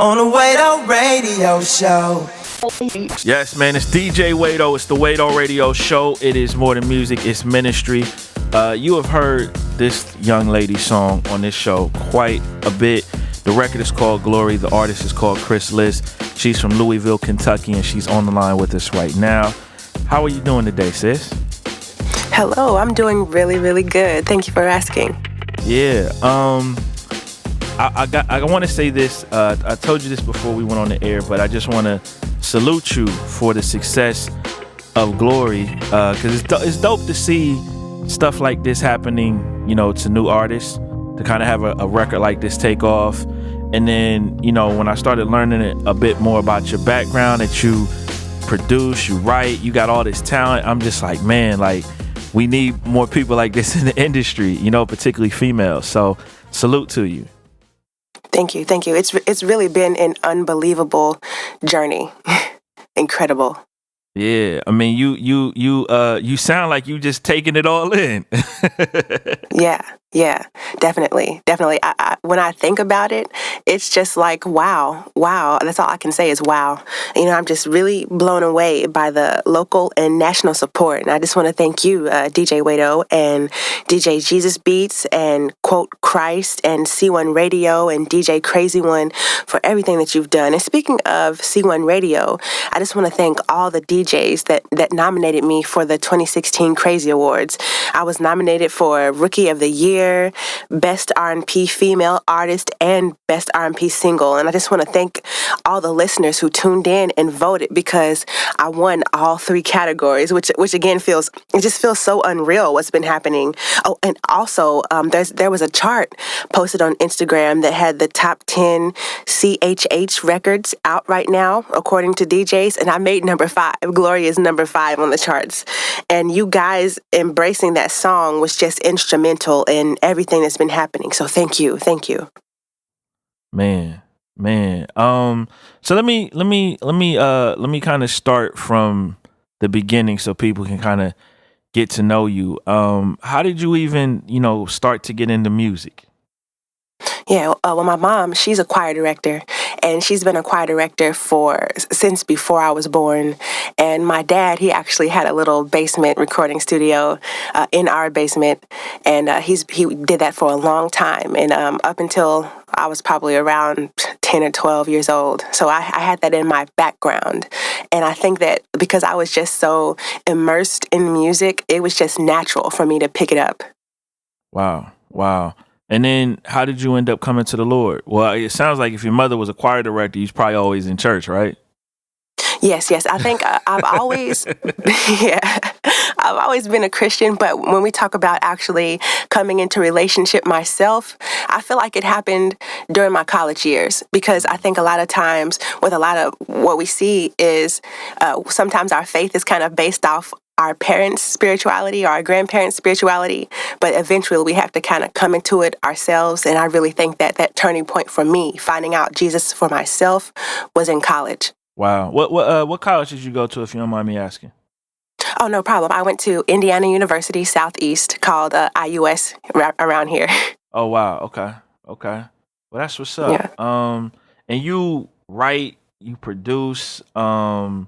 on the Wado Radio Show. Yes, man, it's DJ Wado. It's the Wado Radio Show. It is more than music, it's ministry. You have heard this young lady's song on this show quite a bit. The record is called Glowry. The artist is called Kriss Liss. She's from Louisville, Kentucky, and she's on the line with us right now. How are you doing today, sis? Hello, I'm doing really, really good. Thank you for asking. Yeah. I want to say this. I told you this before we went on the air, but I just want to salute you for the success of Glowry, because it's dope to see stuff like this happening, to new artists, to kind of have a record like this take off. And then, when I started learning a bit more about your background, that you produce, you write, you got all this talent, I'm just like, man, like, we need more people like this in the industry, particularly females. So salute to you. Thank you. It's really been an unbelievable journey. Incredible. Yeah, I mean, you sound like you just taking it all in. Yeah, definitely. When I think about it, it's just like, wow. That's all I can say is wow. I'm just really blown away by the local and national support. And I just want to thank you, DJ Wado and DJ Jesus Beats and Quote Christ and C1 Radio and DJ Crazy One for everything that you've done. And speaking of C1 Radio, I just want to thank all the DJs that nominated me for the 2016 Crazy Awards. I was nominated for Rookie of the Year, Best R&P Female Artist, and Best R&P Single. And I just want to thank all the listeners who tuned in and voted, because I won all three categories, which again feels so unreal what's been happening. Oh, and also there was a chart posted on Instagram that had the top 10 CHH records out right now, according to DJs, and I made number 5. Glowry is number 5 on the charts. And you guys embracing that song was just instrumental in everything that's been happening. So thank you. Man. So let me kind of start from the beginning so people can kind of get to know you. How did you even, start to get into music? Yeah, well, my mom, she's a choir director, and she's been a choir director since before I was born. And my dad, he actually had a little basement recording studio in our basement, and he did that for a long time, and up until I was probably around 10 or 12 years old. So I had that in my background. And I think that because I was just so immersed in music, it was just natural for me to pick it up. Wow. And then how did you end up coming to the Lord? Well, it sounds like if your mother was a choir director, you're probably always in church, right? Yes. I think I've always, I've always been a Christian. But when we talk about actually coming into relationship myself, I feel like it happened during my college years, because I think a lot of times with a lot of what we see is sometimes our faith is kind of based off our parents' spirituality or our grandparents' spirituality, but eventually we have to kind of come into it ourselves. And I really think that turning point for me, finding out Jesus for myself, was in college. Wow. What college did you go to, if you don't mind me asking? Oh, no problem. I went to Indiana University Southeast, called IUS around here. Oh, wow. Okay. Well, that's what's up. Yeah. And you write, you produce all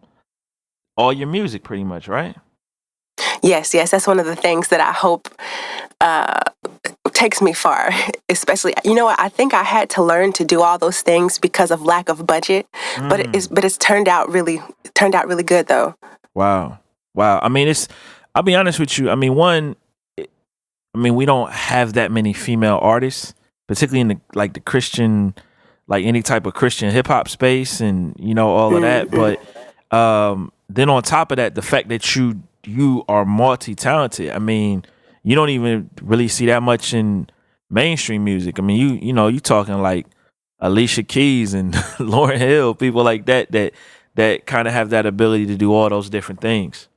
your music pretty much, right? Yes. That's one of the things that I hope takes me far, especially, I think I had to learn to do all those things because of lack of budget, but it's turned out really good though. Wow. I mean, I'll be honest with you. I mean, we don't have that many female artists, particularly in the Christian, like any type of Christian hip hop space and, all of that. But then on top of that, the fact that you are multi-talented. I mean, you don't even really see that much in mainstream music. I mean, you talking like Alicia Keys and Lauryn Hill, people like that kind of have that ability to do all those different things.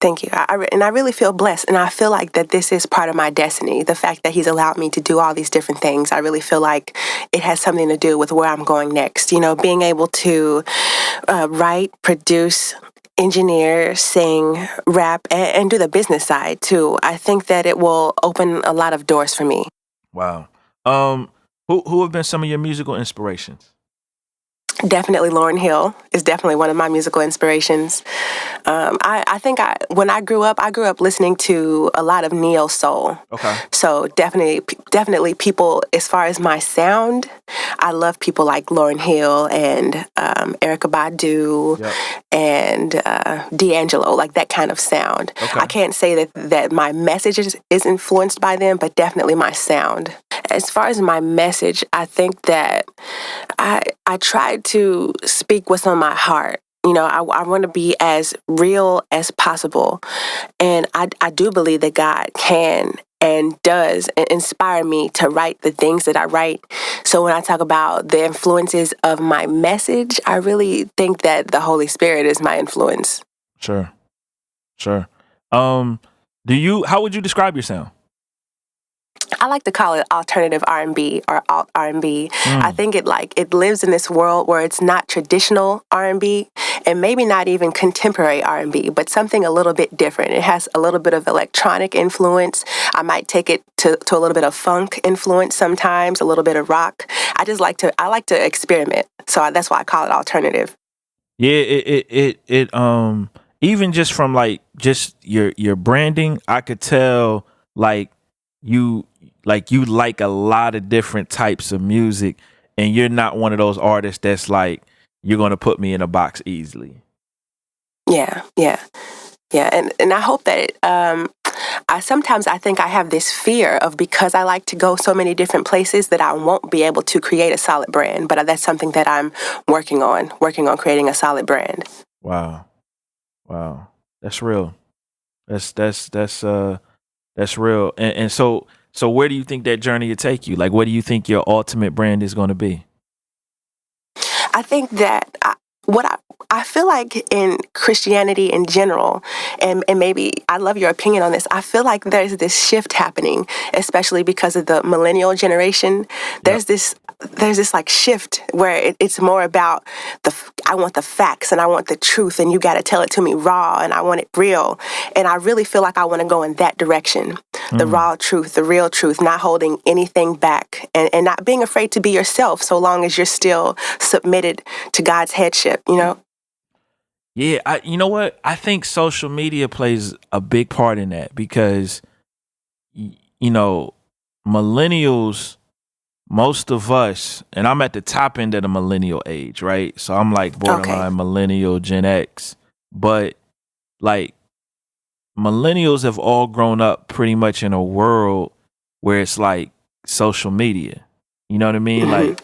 Thank you. I really feel blessed. And I feel like that this is part of my destiny. The fact that he's allowed me to do all these different things, I really feel like it has something to do with where I'm going next. Being able to write, produce, engineer, sing, rap, and do the business side too. I think that it will open a lot of doors for me. Wow. Who have been some of your musical inspirations? Definitely Lauryn Hill is definitely one of my musical inspirations. I think when I grew up listening to a lot of neo soul. Okay. So definitely people, as far as my sound, I love people like Lauryn Hill and Erykah Badu Yep. and D'Angelo, like that kind of sound. Okay. I can't say that my message is influenced by them, but definitely my sound. As far as my message, I think that I try to speak what's on my heart. You know, I want to be as real as possible. And I do believe that God can and does inspire me to write the things that I write. So when I talk about the influences of my message, I really think that the Holy Spirit is my influence. Sure. How would you describe your sound? I like to call it alternative R&B or alt R&B. I think it lives in this world where it's not traditional R&B and maybe not even contemporary R&B, but something a little bit different. It has a little bit of electronic influence. I might take it to a little bit of funk influence sometimes, a little bit of rock. I like to experiment. So that's why I call it alternative. Yeah, it even just from like just your branding, I could tell you you like a lot of different types of music, and you're not one of those artists that's like, you're gonna put me in a box easily. Yeah. And I hope that I think I have this fear of, because I like to go so many different places, that I won't be able to create a solid brand. But that's something that I'm working on creating a solid brand. Wow. That's real. That's real. And so where do you think that journey will take you? Like, what do you think your ultimate brand is going to be? I think that I feel like in Christianity in general, and maybe I love your opinion on this, I feel like there's this shift happening, especially because of the millennial generation. There's this like shift where it's more about I want the facts and I want the truth, and you got to tell it to me raw, and I want it real. And I really feel like I want to go in that direction. The raw truth, the real truth, not holding anything back, and not being afraid to be yourself, so long as you're still submitted to God's headship, you know? Yeah, you know what? I think social media plays a big part in that, because, you know, millennials, most of us, and I'm at the top end of the millennial age, right? So I'm like borderline millennial, Gen X. But like, millennials have all grown up pretty much in a world where it's like social media. You know what I mean? Like,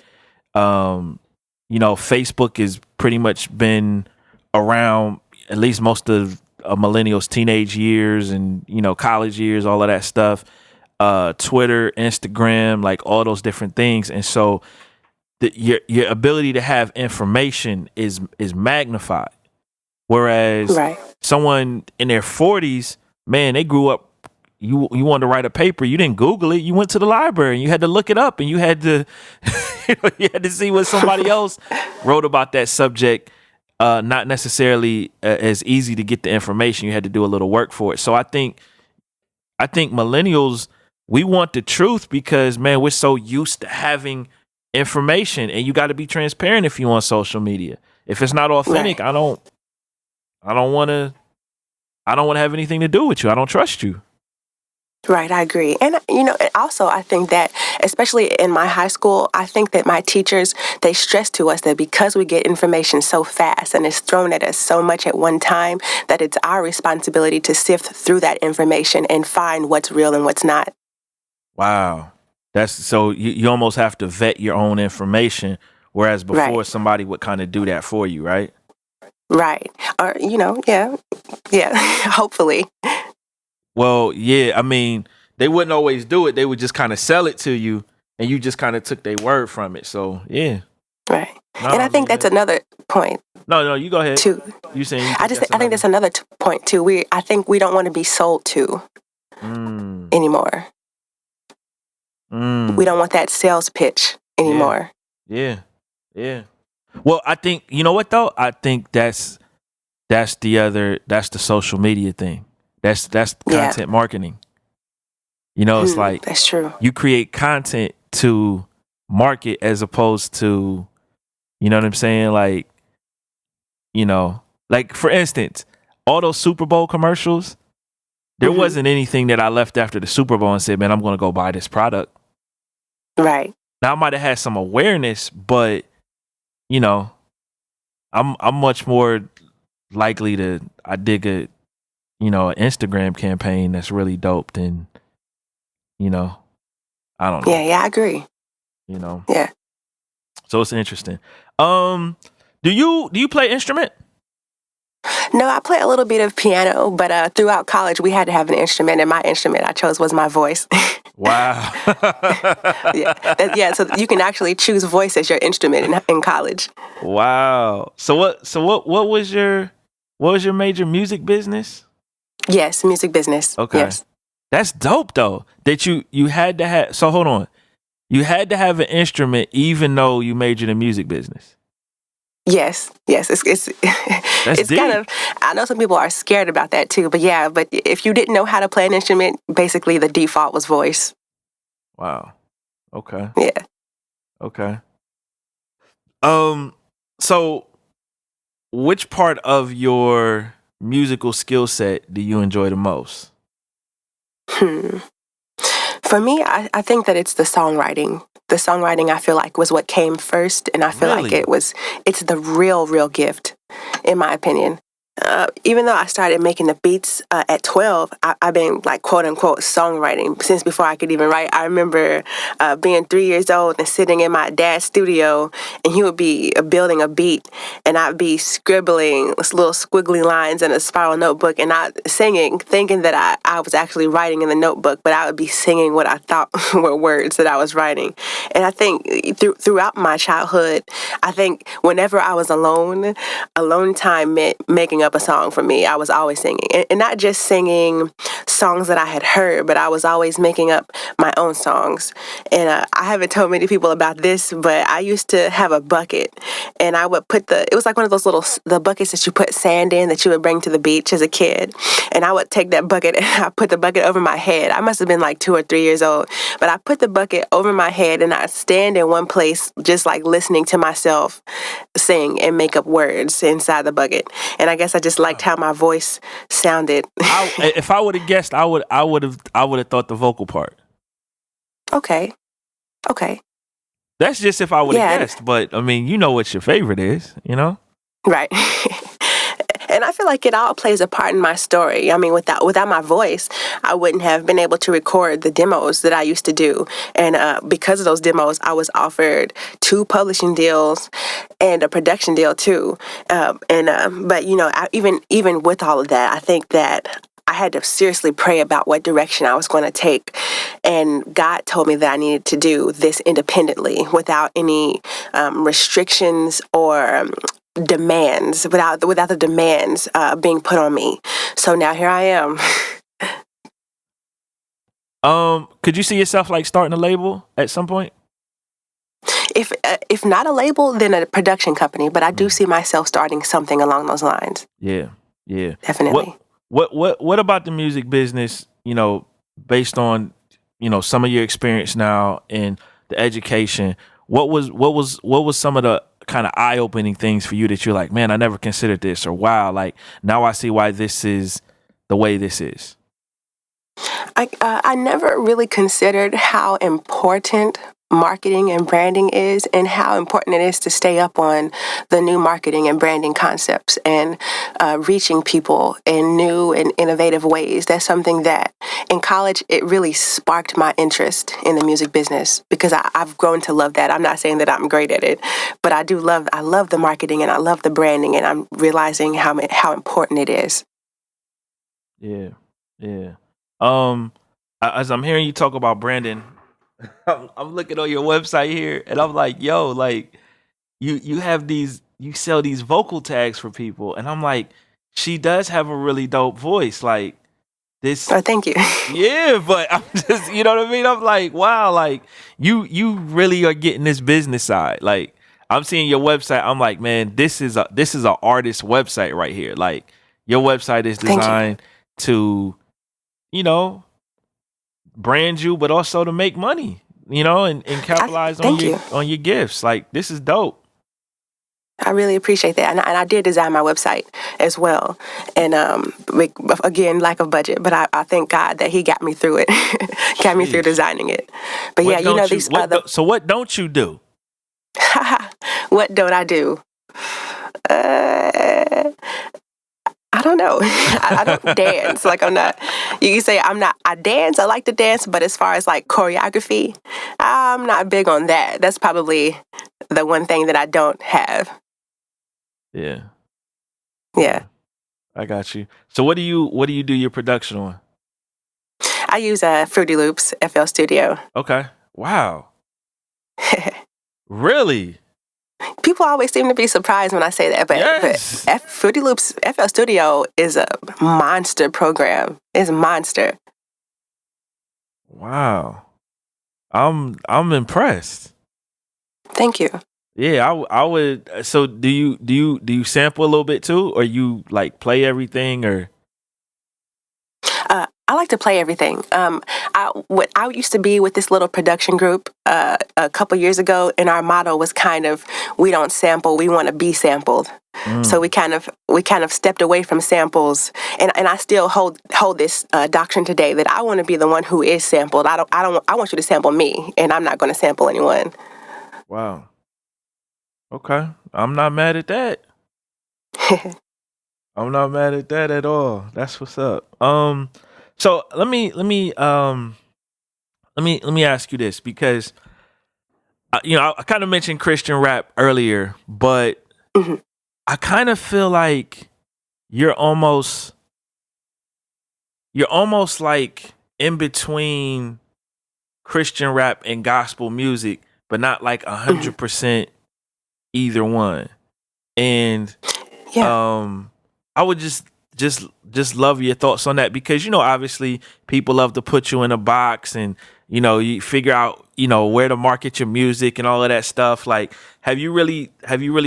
Facebook has pretty much been around at least most of a millennials' teenage years and, college years, all of that stuff. Twitter, Instagram, like all those different things. And so your ability to have information is magnified. Whereas someone in their 40s, man, they grew up, you wanted to write a paper, you didn't Google it, you went to the library and you had to look it up, and you had to you had to see what somebody else wrote about that subject. Not necessarily as easy to get the information. You had to do a little work for it. So I think millennials, we want the truth because, man, we're so used to having information, and you got to be transparent if you on social media. If it's not authentic, I don't want to have anything to do with you. I don't trust you. Right, I agree. And, also I think that, especially in my high school, I think that my teachers, they stress to us that because we get information so fast and it's thrown at us so much at one time, that it's our responsibility to sift through that information and find what's real and what's not. Wow. That's so you almost have to vet your own information, whereas before somebody would kind of do that for you, right? Right. Or, yeah, hopefully. Well, yeah, I mean, they wouldn't always do it. They would just kind of sell it to you, and you just kind of took their word from it. So, yeah. Right. And I think that's another point. No, you go ahead. Too. You saying? I think that's another point too. I think we don't want to be sold to anymore. We don't want that sales pitch anymore. Yeah. Well, I think, you know what though? I think that's the social media thing. That's content marketing. It's like, that's true. You create content to market as opposed to You know what I'm saying? Like, you know, like for instance, all those Super Bowl commercials, there wasn't anything that I left after the Super Bowl and said, man, I'm going to go buy this product. Right. Now I might have had some awareness, but you know, I'm much more likely to I dig a an Instagram campaign that's really dope than I don't know. Yeah, I agree. Yeah. So it's interesting. Do you play instrument? No, I play a little bit of piano, but throughout college we had to have an instrument, and my instrument I chose was my voice. Wow. Yeah, so you can actually choose voice as your instrument in college. Wow. So what was your major? Music business? Yes, music business. Okay. Yes. That's dope though. That you had to have. So hold on. You had to have an instrument even though you majored in music business. Yes. It's it's deep. kind of, I know some people are scared about that too, but yeah, but if you didn't know how to play an instrument, basically the default was voice. Wow. Okay. Yeah. Okay. So which part of your musical skill set do you enjoy the most? For me, I think that it's the songwriting. The songwriting I feel like was what came first, and I feel like Really? it's the real gift, in my opinion. Even though I started making the beats at 12, I've been like quote unquote songwriting since before I could even write. I remember being 3 years old and sitting in my dad's studio, and he would be building a beat, and I'd be scribbling little squiggly lines in a spiral notebook, and I singing, thinking that I was actually writing in the notebook, but I would be singing what I thought were words that I was writing. And I think throughout my childhood, I think whenever I was alone time meant making up a song for me. I was always singing, and not just singing songs that I had heard, but I was always making up my own songs. And I haven't told many people about this, but I used to have a bucket, and I would it was like one of those the buckets that you put sand in that you would bring to the beach as a kid. And I would take that bucket and I put the bucket over my head. I must have been like 2 or 3 years old, but I put the bucket over my head and I'd stand in one place just like listening to myself sing and make up words inside the bucket. And I guess I just liked how my voice sounded. If I would have guessed, I would have thought the vocal part. Okay. That's just if I would have guessed, but I mean, you know what your favorite is, Right. And I feel like it all plays a part in my story. I mean, without my voice, I wouldn't have been able to record the demos that I used to do. And because of those demos, I was offered 2 publishing deals and a production deal too. But even with all of that, I think that I had to seriously pray about what direction I was going to take. And God told me that I needed to do this independently without any restrictions or demands, without the demands being put on me. So now here I am. Could you see yourself like starting a label at some point? If not a label, then a production company. But I do see myself starting something along those lines. Yeah, Definitely. What about the music business? Based on some of your experience now and the education. What was some of the kind of eye-opening things for you that you're like, man, I never considered this, or wow, like now I see why this is the way this is? I never really considered how important marketing and branding is, and how important it is to stay up on the new marketing and branding concepts and reaching people in new and innovative ways. That's something that in college, it really sparked my interest in the music business, because I've grown to love that. I'm not saying that I'm great at it, but I love the marketing and I love the branding, and I'm realizing how important it is. Yeah. As I'm hearing you talk about branding, I'm looking on your website here, and I'm like, yo, like you have you sell these vocal tags for people, and I'm like, she does have a really dope voice, like this. Oh, thank you. Yeah, but I'm just, you know what I mean? I'm like, wow, like you really are getting this business side. Like I'm seeing your website, I'm like, man, this is a artist website right here. Like your website is designed to, brand you, but also to make money, and capitalize on your gifts. Like this is dope. I really appreciate that. And I did design my website as well. And again, lack of budget, but I thank God that he got me through it, got me through designing it. But What yeah, don't these what so what don't you do? what don't I do? I don't know. I don't dance. Like I'm not. You can say I'm not. I dance. I like to dance, but as far as like choreography, I'm not big on that. That's probably the one thing that I don't have. Yeah. Yeah. I got you. So what do you do your production on? I use Fruity Loops FL Studio. Okay. Wow. Really? People always seem to be surprised when I say that, but, Yes. but Fruity Loops FL Studio is a monster program. It's a monster. Wow. I'm impressed. Thank you. Yeah, I would. So do you sample a little bit too, or you like play everything, or? I like to play everything. I used to be with this little production group a couple years ago, and our motto was kind of, we don't sample, we want to be sampled. So we kind of stepped away from samples, and I still hold this doctrine today that I want to be the one who is sampled. I want you to sample me, and I'm not going to sample anyone. Wow. Okay, I'm not mad at that. I'm not mad at that at all. That's what's up. So let me ask you this, because I kind of mentioned Christian rap earlier, but Mhm. I kind of feel like you're almost like in between Christian rap and gospel music, but not like 100% either one. And Yeah. I would just love your thoughts on that, because obviously people love to put you in a box, and you figure out where to market your music and all of that stuff. Like, have you really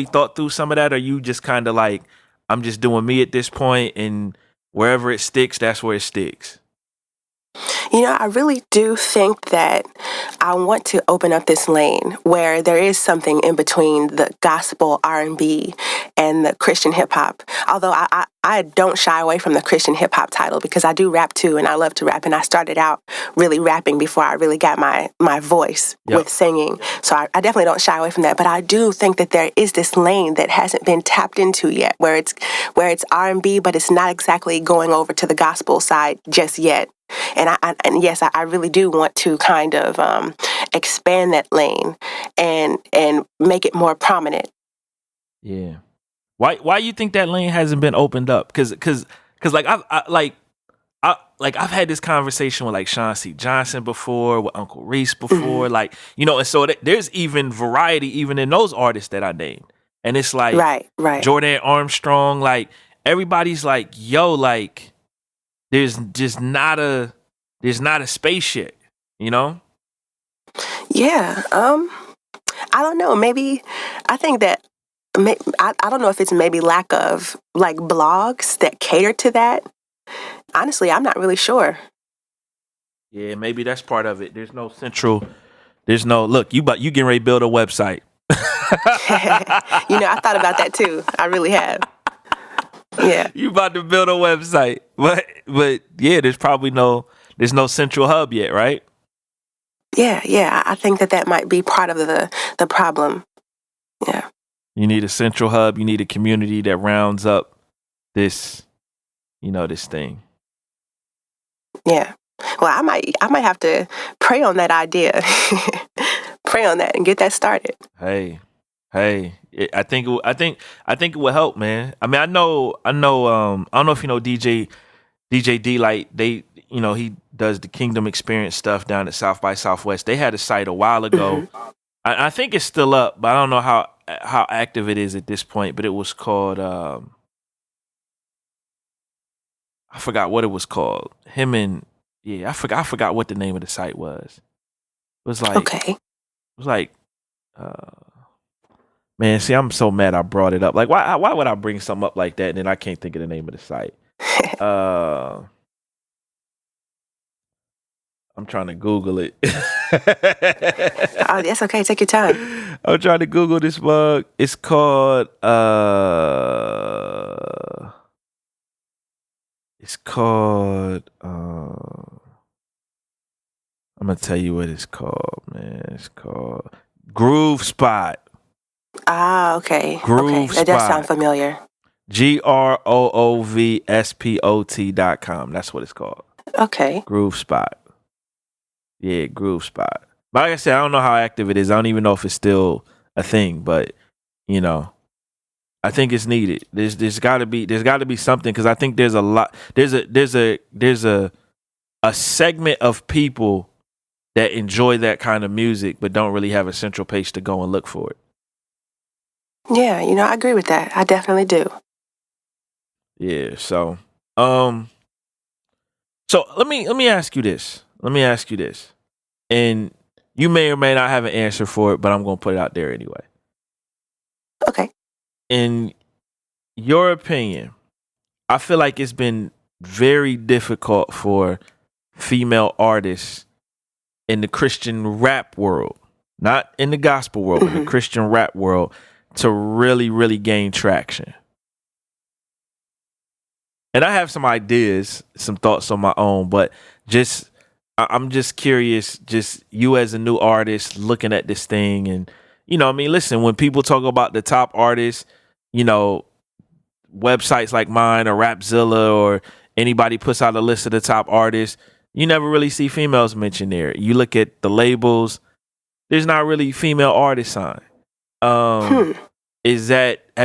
thought through some of that, or you just kind of like, I'm just doing me at this point, and wherever it sticks, that's where it sticks? I really do think that I want to open up this lane where there is something in between the gospel R&B and the Christian hip hop. Although I don't shy away from the Christian hip hop title, because I do rap too, and I love to rap. And I started out really rapping before I really got my voice with singing. So I definitely don't shy away from that. But I do think that there is this lane that hasn't been tapped into yet, where it's R&B, but it's not exactly going over to the gospel side just yet. And yes, I really do want to kind of expand that lane and make it more prominent. Yeah. Why you think that lane hasn't been opened up? Because like I've had this conversation with like Sean C. Johnson before, with Uncle Reese before, like and so there's even variety even in those artists that I named, and it's like right. Jordan Armstrong, like everybody's like, yo, like there's not a space yet, Yeah. I don't know. Maybe I think that I don't know if it's maybe lack of like blogs that cater to that. Honestly, I'm not really sure. Yeah, maybe that's part of it. There's no look, you getting ready to build a website. I thought about that too. I really have. Yeah. You about to build a website. But yeah, there's no central hub yet, right? Yeah. I think that might be part of the problem. Yeah. You need a central hub, you need a community that rounds up this this thing. Yeah. Well, I might have to pray on that idea. Pray on that and get that started. Hey, I think it will help, man. I mean, I know. I don't know if you know DJ D-Light. They, he does the Kingdom Experience stuff down at South by Southwest. They had a site a while ago. I think it's still up, but I don't know how active it is at this point. But it was called. I forgot what it was called. I forgot what the name of the site was. It was like Okay. It was like. Man, see, I'm so mad I brought it up. Like, why would I bring something up like that and then I can't think of the name of the site? I'm trying to Google it. Oh, that's okay. Take your time. I'm trying to Google this mug. It's called I'm gonna tell you what it's called, man. It's called Groove Spot. Ah, okay. Okay. Groove That does sound Spot. familiar. GROOVSPOT.com. That's what it's called. Okay. Groove Spot. Yeah, Groove Spot. But like I said, I don't know how active it is. I don't even know if it's still a thing, but you know, I think it's needed. There's gotta be something, because I think there's a lot there's a segment of people that enjoy that kind of music but don't really have a central place to go and look for it. Yeah, I agree with that. I definitely do. Yeah, so let me ask you this. And you may or may not have an answer for it, but I'm going to put it out there anyway. Okay. In your opinion, I feel like it's been very difficult for female artists in the Christian rap world, not in the gospel world, but the Christian rap world, to really, really gain traction. And I have some ideas, some thoughts on my own, but I'm just curious, just you as a new artist looking at this thing. And, listen, when people talk about the top artists, websites like mine or Rapzilla or anybody puts out a list of the top artists, you never really see females mentioned there. You look at the labels, there's not really female artists signed. Have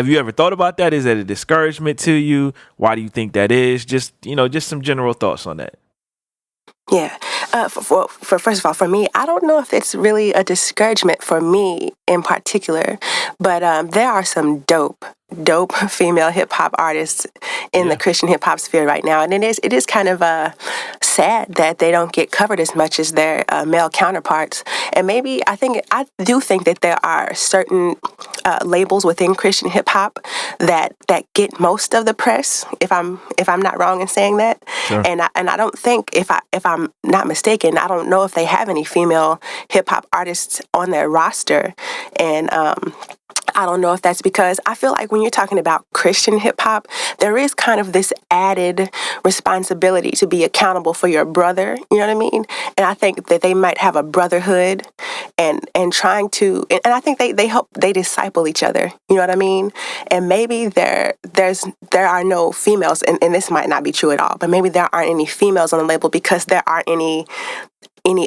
you ever thought about that? Is that a discouragement to you? Why do you think that is? Just some general thoughts on that. Yeah. For first of all, for me, I don't know if it's really a discouragement for me in particular, but there are some dope female hip hop artists in the Christian hip hop sphere right now, and it is kind of sad that they don't get covered as much as their male counterparts. And maybe I do think that there are certain labels within Christian hip hop that get most of the press. If I'm not wrong in saying that, Sure. and I don't think, if I'm not mistaken, I don't know if they have any female hip hop artists on their roster, and I don't know if that's because I feel like when you're talking about Christian hip hop, there is kind of this added responsibility to be accountable for your brother. You know what I mean? And I think that they might have a brotherhood and trying to, and I think they disciple each other. You know what I mean? And maybe there are no females, and this might not be true at all, but maybe there aren't any females on the label because there aren't any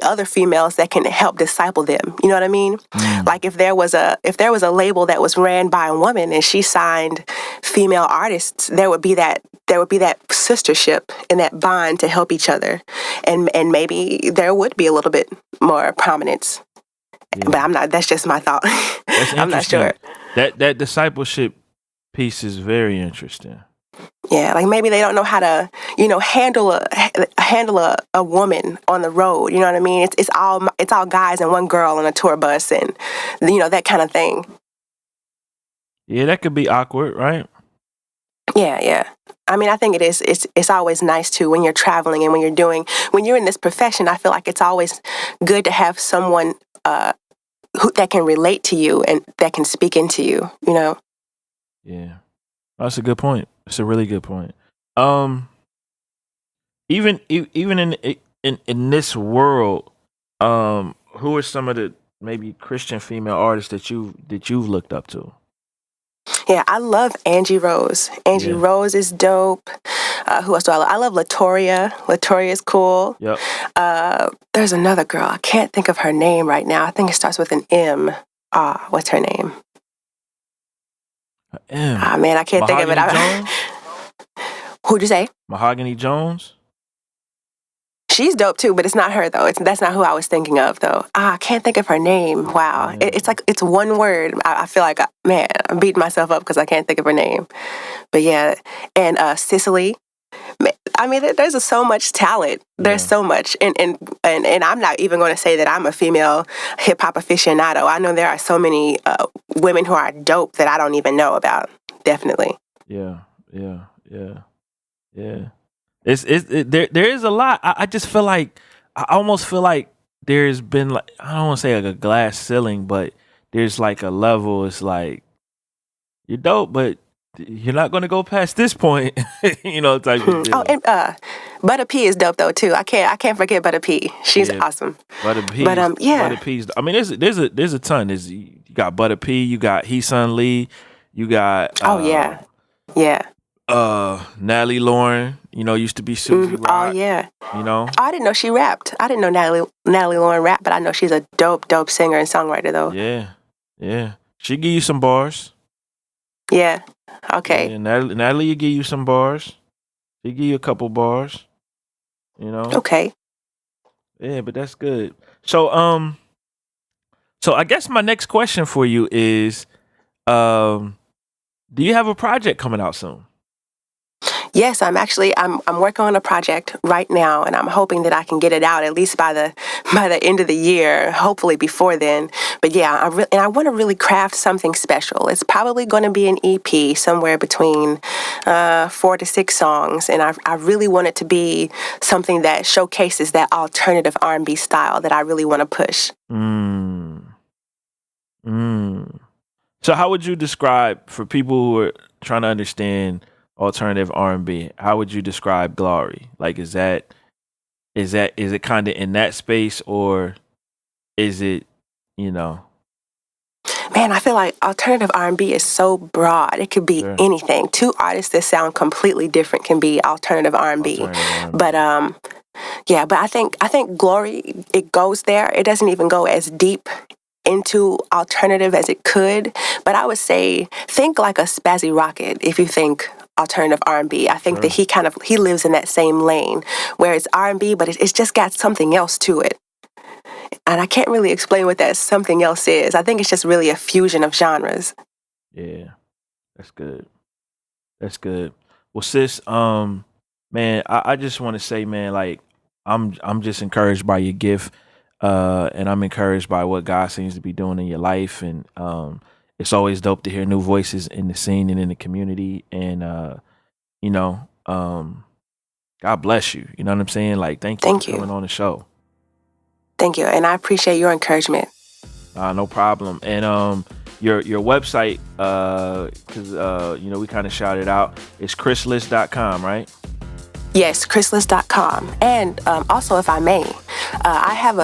other females that can help disciple them. You know what I mean? Like if there was a label that was ran by a woman and she signed female artists, there would be that sistership and that bond to help each other, and maybe there would be a little bit more prominence. Yeah. But I'm not. That's just my thought. I'm not sure. That discipleship piece is very interesting. Yeah, like maybe they don't know how to, handle a woman on the road. You know what I mean? It's all guys and one girl on a tour bus, and that kind of thing. Yeah, that could be awkward, right? Yeah. I mean, I think it is. It's always nice too when you're traveling and when you're in this profession. I feel like it's always good to have someone that can relate to you and that can speak into you. Yeah, that's a good point. It's a really good point. Even in this world, who are some of the maybe Christian female artists that you've looked up to? Yeah, I love Angie Rose. Angie Rose is dope. Who else do I love? I love Latoria. Latoria is cool. Yep. There's another girl. I can't think of her name right now. I think it starts with an M. What's her name? M. Man, I can't think of it. Jones? Who'd you say? Mahogany Jones? She's dope too, but it's not her though. That's not who I was thinking of though. I can't think of her name. Wow. Yeah. It's one word. I feel like, I'm beating myself up because I can't think of her name. But yeah, and Cicely. I mean, there's so much talent. There's so much, and I'm not even going to say that I'm a female hip hop aficionado. I know there are so many women who are dope that I don't even know about. Definitely. Yeah. There is a lot. I just feel like I almost feel like there's been like, I don't want to say like a glass ceiling, but there's like a level. It's like you're dope, but you're not going to go past this point, type of deal. Oh, and Butter P is dope though too. I can't forget Butter P. She's awesome. Butter P. But yeah. Butter P's. I mean, there's a ton. You got Butter P. You got Heesun Lee. You got. Yeah. Natalie Lauren. Used to be Susie Rock. Oh yeah. Oh, I didn't know she rapped. I didn't know Natalie Lauren rapped, but I know she's a dope singer and songwriter though. Yeah. She give you some bars. Yeah. Okay. Yeah, Natalie will give you some bars. She give you a couple bars. Okay. Yeah, but that's good. So I guess my next question for you is, do you have a project coming out soon? Yes, I'm working on a project right now, and I'm hoping that I can get it out at least by the end of the year, hopefully before then. But yeah, I want to really craft something special. It's probably going to be an EP somewhere between 4 to 6 songs, and I really want it to be something that showcases that alternative R&B style that I really want to push. So how would you describe, for people who are trying to understand alternative R&B, how would you describe Glowry? Like, is it kind of in that space, or is it, Man, I feel like alternative R&B is so broad. It could be anything. 2 artists that sound completely different can be alternative R&B. But but I think Glowry, it goes there. It doesn't even go as deep into alternative as it could, but I would say think like a Spazzy Rocket if you think alternative R&B. I think that he lives in that same lane where it's R&B, but it's just got something else to it. And I can't really explain what that something else is. I think it's just really a fusion of genres. Yeah, that's good. Well, sis, man, I just want to say, man, like I'm just encouraged by your gift, and I'm encouraged by what God seems to be doing in your life, and it's always dope to hear new voices in the scene and in the community, and God bless you. You know what I'm saying? Like, thank you for coming on the show. Thank you, and I appreciate your encouragement. No problem. And your website, because we kind of shouted out, it's krissliss.com, right? Yes, krissliss.com. And also, if I may, I have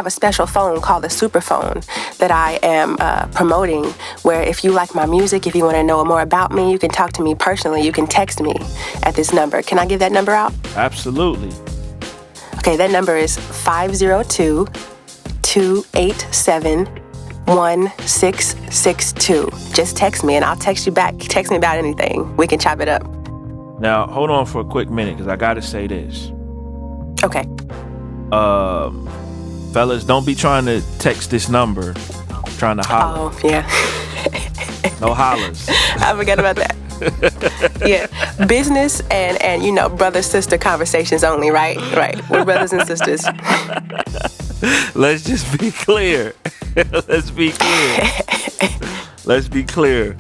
a special phone called the Super Phone that I am promoting, where if you like my music, if you want to know more about me, you can talk to me personally. You can text me at this number. Can I give that number out? Absolutely. Okay, that number is 502-287-1662. Just text me and I'll text you back. Text me about anything. We can chop it up. Now, hold on for a quick minute, because I got to say this. Okay. Fellas, don't be trying to text this number, trying to holler. Oh, yeah. No hollers. I forgot about that. Yeah. Business and brother-sister conversations only, right? Right. We're brothers and sisters. Let's just be clear. Let's be clear.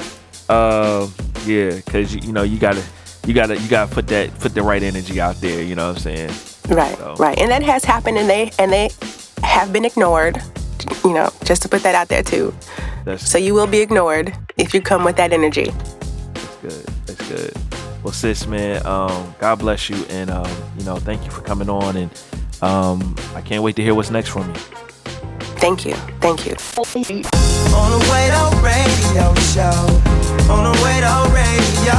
Yeah, because you gotta put the right energy out there. You know what I'm saying? Right. So. Right. And that has happened, and they have been ignored. Just to put that out there too. So you will be ignored if you come with that energy. That's good. Well, sis, man, God bless you, and thank you for coming on, and I can't wait to hear what's next from you. Thank you. On the Way to Radio Show. On the Way to Radio.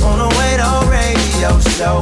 On the Way to Radio Show.